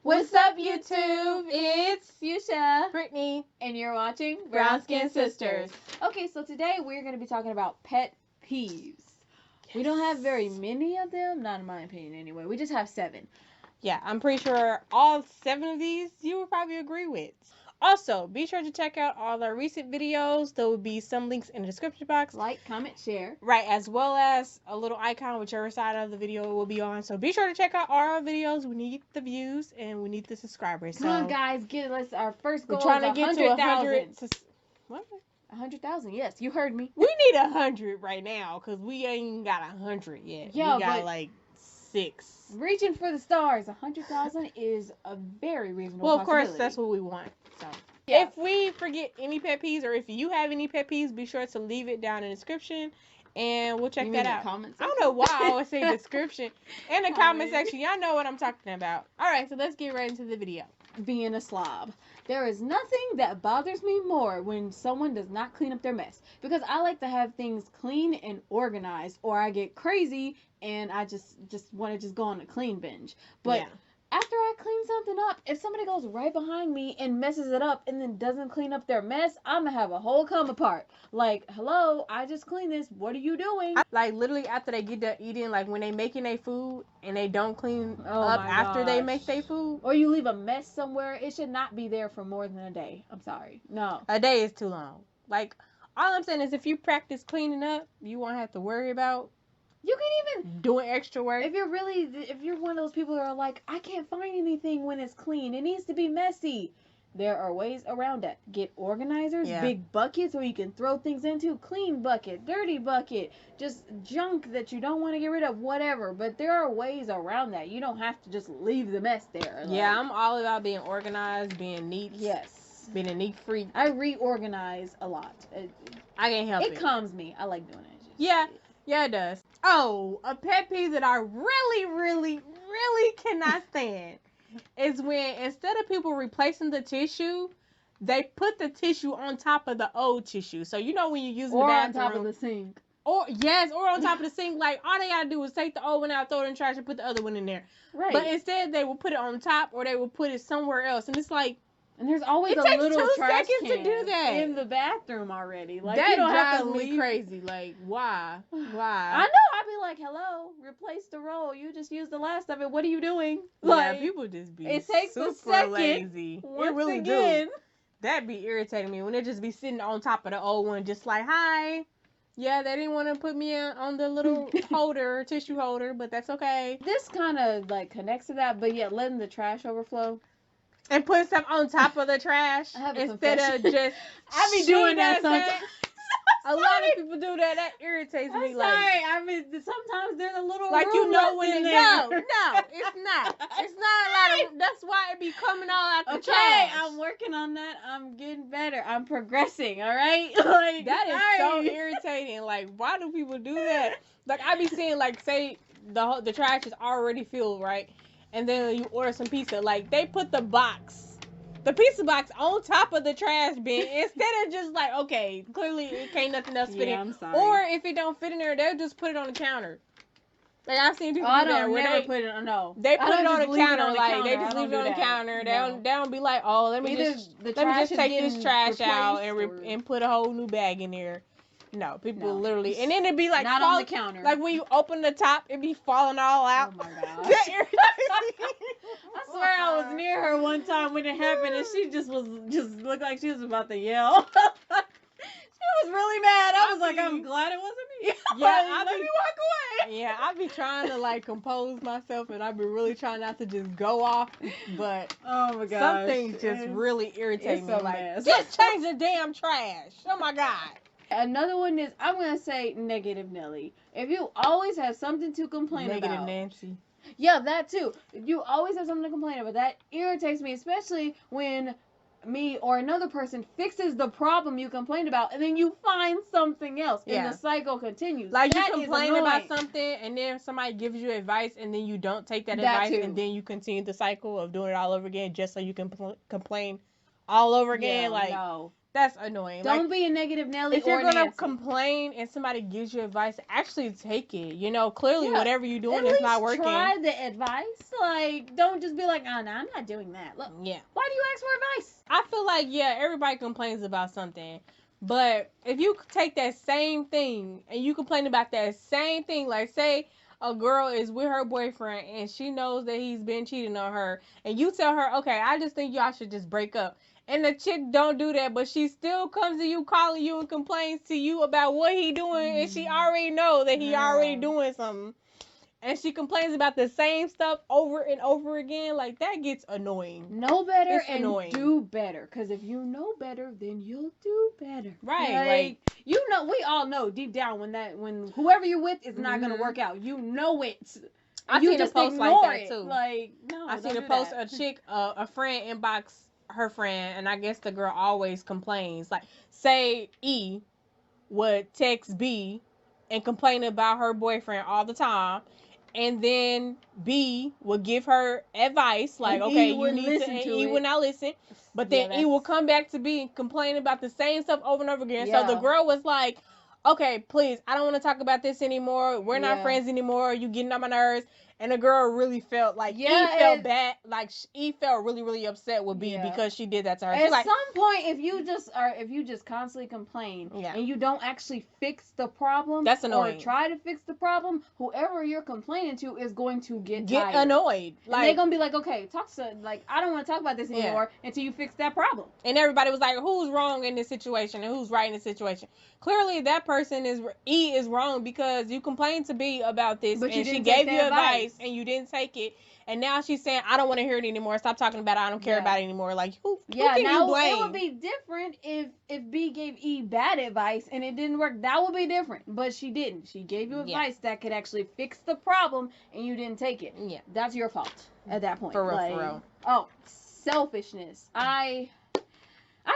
What's up, YouTube? It's Fuchsia, Brittany, and you're watching Brown Skin Sisters. Okay, so today we're going to be talking about pet peeves. Yes. We don't have very many of them, not in my opinion anyway. We just have 7. Yeah, I'm pretty sure all 7 of these you would probably agree with. Also, be sure to check out all our recent videos. There will be some links in the description box. Like, comment, share. Right, as well as a little icon whichever side of the video it will be on. So be sure to check out all our videos. We need the views and we need the subscribers. Come on, guys, get us our first goal. We're trying to get to 100,000. What? 100,000? Yes, you heard me. We need 100 right now because we ain't got 100 yet. Yeah, we got like 6. Reaching for the stars. 100,000 is a very reasonable possibility. Well, of course, that's what we want. So, yeah. If we forget any pet peeves or if you have any pet peeves, be sure to leave it down in the description and we'll check that out. I don't know why I always say description. In the comment section, y'all know what I'm talking about. All right, so let's get right into the video. Being a slob. There is nothing that bothers me more when someone does not clean up their mess, because I like to have things clean and organized, or I get crazy and I just want to just go on a clean binge. But yeah. After I clean something up, if somebody goes right behind me and messes it up and then doesn't clean up their mess, I'm going to have a whole come apart. Like, hello, I just cleaned this. What are you doing? Like, literally after they get done eating, like when they making their food and they don't clean up after they make their food. Or you leave a mess somewhere. It should not be there for more than a day. I'm sorry. No. A day is too long. Like, all I'm saying is if you practice cleaning up, you won't have to worry about you can even doing extra work. If you're one of those people that are like, I can't find anything when it's clean. It needs to be messy. There are ways around that. Get organizers, big buckets where you can throw things into. Clean bucket, dirty bucket, just junk that you don't want to get rid of, whatever. But there are ways around that. You don't have to just leave the mess there. Yeah, I'm all about being organized, being neat. Yes. Being a neat freak. I reorganize a lot. I can't help it. It calms me. I like doing it. Yeah, it does. Oh, a pet peeve that I really cannot stand is when instead of people replacing the tissue, they put the tissue on top of the old tissue. So you know when you use the bathroom. Or on top of the sink. Or on top of the sink. Like, all they gotta do is take the old one out, throw it in the trash, and put the other one in there. Right. But instead, they will put it on top or they will put it somewhere else. And it's like, and there's always a little trash can to do that in the bathroom already. Like, that you don't drives have to me crazy. Like, why? I know. I'd be like, hello, replace the roll. You just used the last of it. What are you doing? Like, people just be it takes super a second, lazy. It really do. That'd be irritating me when they just be sitting on top of the old one, just like, hi. Yeah, they didn't want to put me on the little holder, tissue holder, but that's okay. This kind of like connects to that, but yet letting the trash overflow. And put stuff on top of the trash instead of just. I be doing that sometimes. A lot of people do that. That irritates me. I'm sorry. I mean, sometimes there's a little like room you know when in it. there. No, it's not. It's not a lot of. That's why it be coming all out the trash. Okay, I'm working on that. I'm getting better. I'm progressing. All right. Like, that is so irritating. Like, why do people do that? Like, I be seeing, like, say the trash is already filled, right? And then you order some pizza. Like, they put the pizza box on top of the trash bin instead of just like, okay, clearly it can't nothing else fit in. I'm sorry. Or if it don't fit in there, they'll just put it on the counter. Like, I've seen people do that. They put it on. No, they put it on the counter. Like, they just leave it on the counter. They don't be like, oh, let me just take this trash out and put a whole new bag in there. No, people literally, and then it'd be like not on the counter. Like when you open the top, it'd be falling all out. Oh my god! I swear I was near her one time when it happened, and she just looked like she was about to yell. She was really mad. I was like, I'm glad it wasn't me. Yeah, let me walk away. Yeah, I be trying to like compose myself, and I be really trying not to just go off. But oh my god, some things just really irritate me. Like, mess. just change the damn trash. Oh my god. Another one is, I'm going to say negative Nelly. If you always have something to complain about. Negative Nancy. Yeah, that too. If you always have something to complain about, that irritates me, especially when me or another person fixes the problem you complained about and then you find something else and the cycle continues. Like, you complain about something and then somebody gives you advice and then you don't take that advice and then you continue the cycle of doing it all over again just so you can complain all over again. Yeah, like, no. That's annoying. Don't be a negative Nelly. If you're gonna Nancy. complain and somebody gives you advice, actually take it. You know, clearly whatever you're doing is not working. Try the advice. Like, don't just be like, oh no, I'm not doing that. Look, why do you ask for advice? I feel like everybody complains about something, but if you take that same thing and you complain about that same thing, like say a girl is with her boyfriend and she knows that he's been cheating on her, and you tell her, okay, I just think y'all should just break up. And the chick don't do that, but she still comes to you, calling you, and complains to you about what he doing, and she already know that he already doing something. And she complains about the same stuff over and over again. Like, that gets annoying. Know better and do better. Because if you know better, then you'll do better. Right. Like, you know, we all know deep down when whoever you're with is not going to work out. You know it. I seen a post like that too. Like, no, I seen a post, a chick, a friend inbox her friend, and I guess the girl always complains. Like, say E would text B and complain about her boyfriend all the time, and then B would give her advice, like, and okay, you need to, and E would not listen, but then E will come back to B and complain about the same stuff over and over again. So the girl was like, okay, please, I don't want to talk about this anymore. We're not friends anymore. You getting on my nerves. And the girl really felt like E felt bad, like E felt really, really upset with B because she did that to her. At some point, if you just constantly complain and you don't actually fix the problem, that's annoying. Or try to fix the problem, whoever you're complaining to is going to get tired. Annoyed. Like, and they're gonna be like, okay, I don't want to talk about this anymore until you fix that problem. And everybody was like, who's wrong in this situation and who's right in this situation? Clearly, that person E is wrong because you complained to B about this, and she gave you advice. And you didn't take it, and now she's saying, I don't want to hear it anymore. Stop talking about it. I don't care about it anymore. Like, who can you blame? It would be different if B gave E bad advice and it didn't work. That would be different, but she didn't. She gave you advice that could actually fix the problem, and you didn't take it. Yeah, that's your fault at that point. For real. Oh, selfishness. I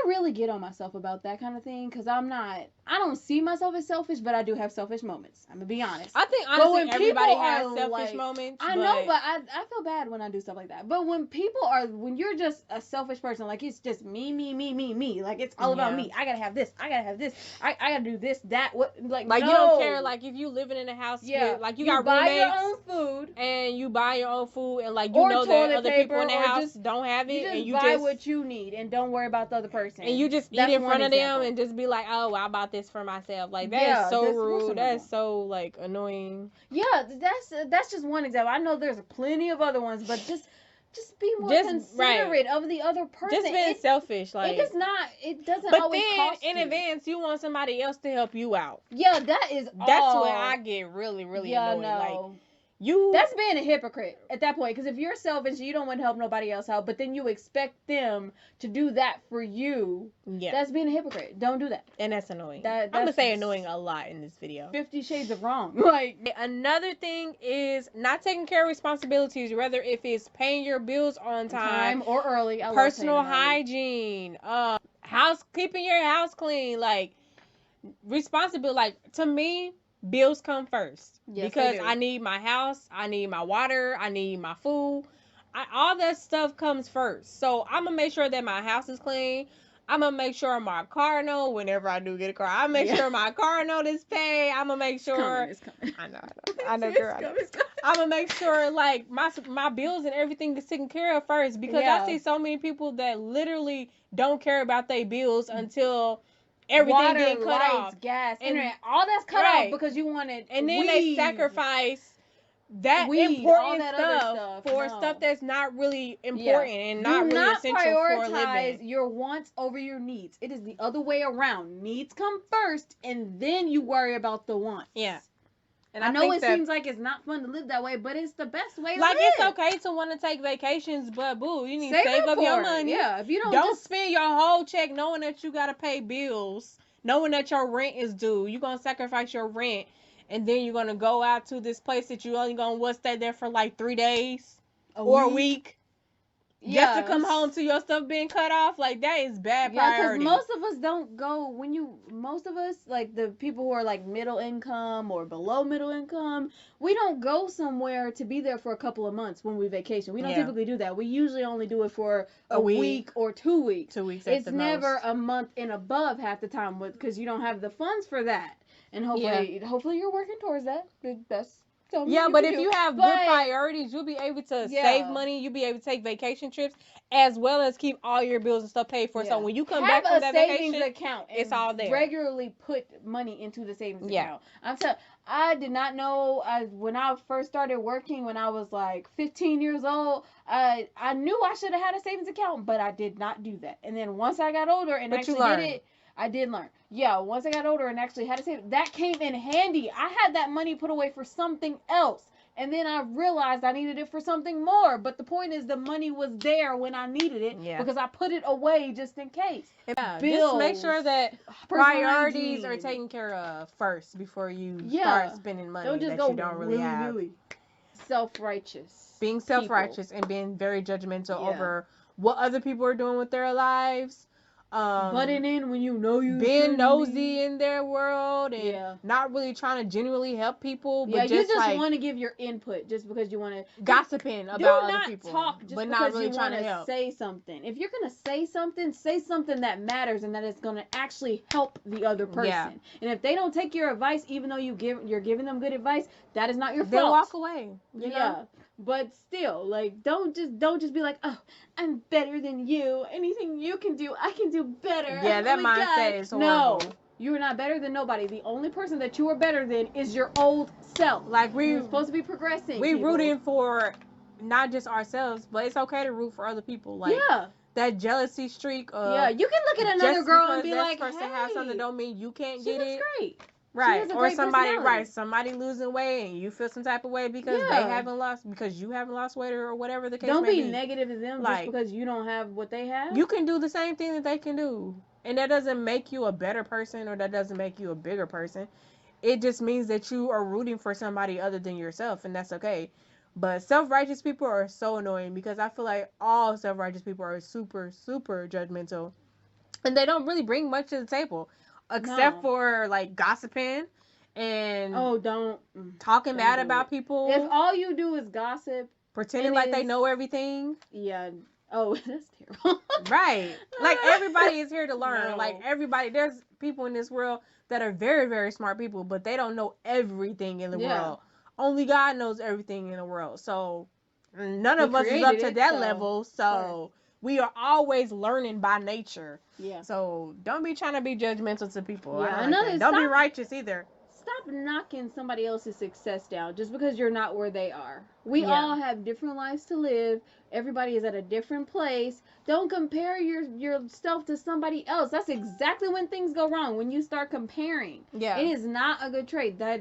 really get on myself about that kind of thing because I don't see myself as selfish, but I do have selfish moments. I'm going to be honest. I think, honestly, everybody has selfish moments. I know, but I feel bad when I do stuff like that. But when you're just a selfish person, like it's just me, like it's all about me. I got to have this. I got to have this. I got to do this, that. Like no. You don't care. Like, if you living in a house, like you got buy roommates. your own food. And you buy your own food, and like you know that other people in the house don't have it. And you just buy what you need and don't worry about the other person. And you just eat in front of them and just be like, oh, I bought this for myself. Like, that is so rude. That is so, like, annoying. Yeah, that's just one example. I know there's plenty of other ones, but just be more considerate of the other person. Just being selfish. Like, it doesn't always cost you. But then, in advance, you want somebody else to help you out. Yeah, that's where I get really, really annoyed. Like, that's being a hypocrite at that point, because if you're selfish, you don't want to help nobody else out, but then you expect them to do that for you. Yeah, that's being a hypocrite. Don't do that. And that's annoying. I'm gonna say annoying a lot in this video. 50 Shades of Wrong. Like, another thing is not taking care of responsibilities, whether if it's paying your bills on time or early, personal hygiene, keeping your house clean, like responsibility. Like, to me, bills come first. Yes, because I need my house, I need my water, I need my food. All that stuff comes first. So I'm going to make sure that my house is clean. I'm going to make sure my car know whenever I do get a car. I make sure my car know this pay. I'm going to make sure. It's coming. I know, girl. I'm going to make sure, like, my bills and everything is taken care of first. Because I see so many people that literally don't care about their bills until everything getting cut off, gas, internet, all that's cut off because you wanted. And then they sacrifice that important stuff for stuff that's not really important and not really essential for living. Prioritize your wants over your needs. It is the other way around. Needs come first, and then you worry about the wants. Yeah. And I know it seems like it's not fun to live that way, but it's the best way to live. It's okay to want to take vacations, but boo, you need to save up your money. Yeah, if you don't spend your whole check knowing that you got to pay bills, knowing that your rent is due. You're going to sacrifice your rent, and then you're going to go out to this place that you only going to stay there for like 3 days or a week. just to come home to your stuff being cut off, like that is bad priority. Yeah, because most of us don't go most of us, like the people who are like middle income or below middle income, we don't go somewhere to be there for a couple of months when we vacation. We don't typically do that. We usually only do it for a week or 2 weeks. 2 weeks. It's never a month and above half the time, because you don't have the funds for that. And hopefully you're working towards that. That's but if you have good priorities, you'll be able to save money. You'll be able to take vacation trips, as well as keep all your bills and stuff paid for. So when you come back from that vacation, account, it's all there. Regularly put money into the savings account. I did not know. When I first started working, when I was like 15 years old, I knew I should have had a savings account, but I did not do that. And then once I got older and actually did it, I did learn. Yeah, once I got older and actually had to save, that came in handy. I had that money put away for something else. And then I realized I needed it for something more. But the point is, the money was there when I needed it because I put it away just in case. Yeah, bills, just make sure that priorities are taken care of first before you start spending money that you don't really have. Self-righteous. Being self-righteous and being very judgmental over what other people are doing with their lives. Butting in when you know you being nosy in their world and not really trying to genuinely help people, but you just want to give your input just because you want to gossiping about other people. Talk just but not really trying to help. Say something. If you're gonna say something that matters and that is gonna actually help the other person. Yeah. And if they don't take your advice, even though you're giving them good advice, that is not your fault. They'll walk away. You know? But still, like, don't just be like, oh, I'm better than you. Anything you can do, I can do better. Yeah, that mindset is horrible. No, you are not better than nobody. The only person that you are better than is your old self. Like, you're supposed to be progressing. We rooting for not just ourselves, but it's okay to root for other people. Like, that jealousy streak of you can look at another girl and be like, person has something don't mean you can't get it. Great. Right, or somebody losing weight and you feel some type of way because you haven't lost weight or whatever the case may be. Don't be negative to them just because you don't have what they have. You can do the same thing that they can do, and that doesn't make you a better person or that doesn't make you a bigger person. It just means that you are rooting for somebody other than yourself, and that's okay. But self-righteous people are so annoying because I feel like all self-righteous people are super, super judgmental, and they don't really bring much to the table. Except for like gossiping and talking bad about people. If all you do is gossip, pretending like they know everything. Yeah. Oh, that's terrible. Right. Like everybody is here to learn. No. Like everybody, there's people in this world that are very, very smart people, but they don't know everything in the world. Only God knows everything in the world. So none of us is up to that level. So we are always learning by nature. Yeah. So don't be trying to be judgmental to people. Yeah. Don't be righteous either. Stop knocking somebody else's success down just because you're not where they are. We all have different lives to live. Everybody is at a different place. Don't compare yourself to somebody else. That's exactly when things go wrong. When you start comparing. Yeah. It is not a good trait. That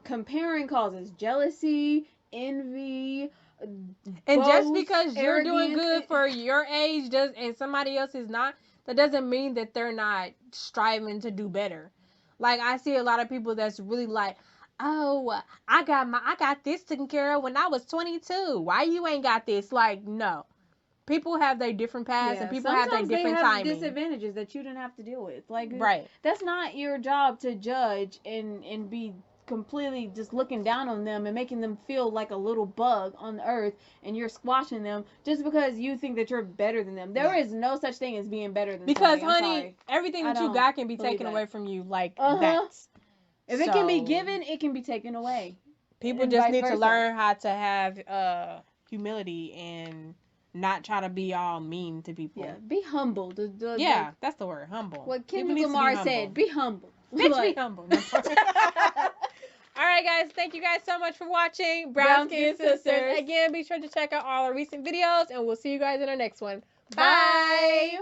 comparing causes jealousy, envy. And just because you're doing good for your age and somebody else is not, that doesn't mean that they're not striving to do better. Like I see a lot of people that's really like, oh, I got this taken care of when I was 22. Why you ain't got this? Like, no. People have their different paths and people have their different timing. Sometimes they have disadvantages that you didn't have to deal with. Like, that's not your job to judge and be completely just looking down on them and making them feel like a little bug on the earth, and you're squashing them just because you think that you're better than them. There is no such thing as being better than because honey, everything that you got can be taken away from you like that. If it can be given, it can be taken away. People just need to learn how to have humility and not try to be all mean to people. Yeah, be humble. That's the word, humble. What Kendrick Lamar said, be humble. Bitch, be humble. All right, guys. Thank you guys so much for watching Brown Skin Sisters. Again, be sure to check out all our recent videos, and we'll see you guys in our next one. Bye.